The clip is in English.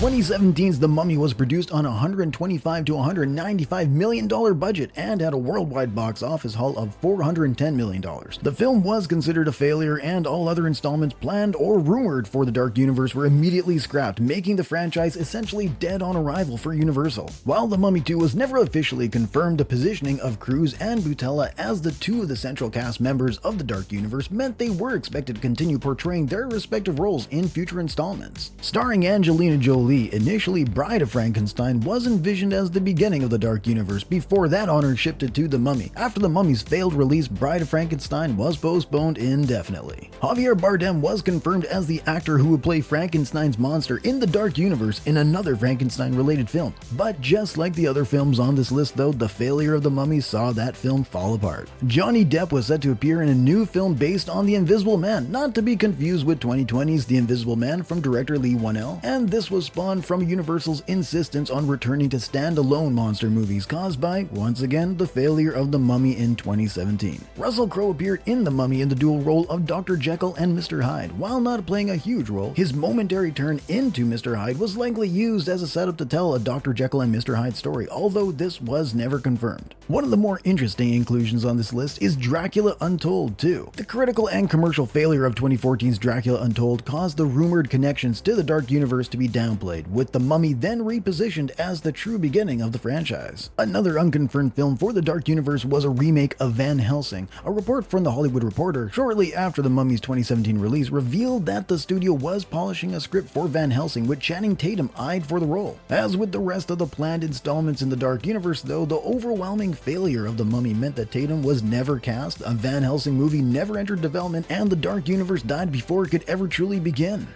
2017's The Mummy was produced on a $125 to $195 million budget and had a worldwide box office haul of $410 million. The film was considered a failure, and all other installments planned or rumored for the Dark Universe were immediately scrapped, making the franchise essentially dead on arrival for Universal. While The Mummy 2 was never officially confirmed, the positioning of Cruise and Butella as the two of the central cast members of the Dark Universe meant they were expected to continue portraying their respective roles in future installments. Starring Angelina Jolie, initially Bride of Frankenstein was envisioned as the beginning of the Dark Universe before that honor shifted to The Mummy. After The Mummy's failed release, Bride of Frankenstein was postponed indefinitely. Javier Bardem was confirmed as the actor who would play Frankenstein's monster in the Dark Universe in another Frankenstein-related film. But just like the other films on this list though, the failure of The Mummy saw that film fall apart. Johnny Depp was set to appear in a new film based on The Invisible Man, not to be confused with 2020's The Invisible Man from director Lee Whannell, and this was spawned from Universal's insistence on returning to standalone monster movies caused by, once again, the failure of The Mummy in 2017. Russell Crowe appeared in The Mummy in the dual role of Dr. Jekyll and Mr. Hyde. While not playing a huge role, his momentary turn into Mr. Hyde was likely used as a setup to tell a Dr. Jekyll and Mr. Hyde story, although this was never confirmed. One of the more interesting inclusions on this list is Dracula Untold 2. The critical and commercial failure of 2014's Dracula Untold caused the rumored connections to the Dark Universe to be downplayed, with The Mummy then repositioned as the true beginning of the franchise. Another unconfirmed film for the Dark Universe was a remake of Van Helsing. A report from The Hollywood Reporter shortly after The Mummy's 2017 release revealed that the studio was polishing a script for Van Helsing, with Channing Tatum eyed for the role. As with the rest of the planned installments in the Dark Universe though, the overwhelming failure of The Mummy meant that Tatum was never cast, a Van Helsing movie never entered development, and the Dark Universe died before it could ever truly begin.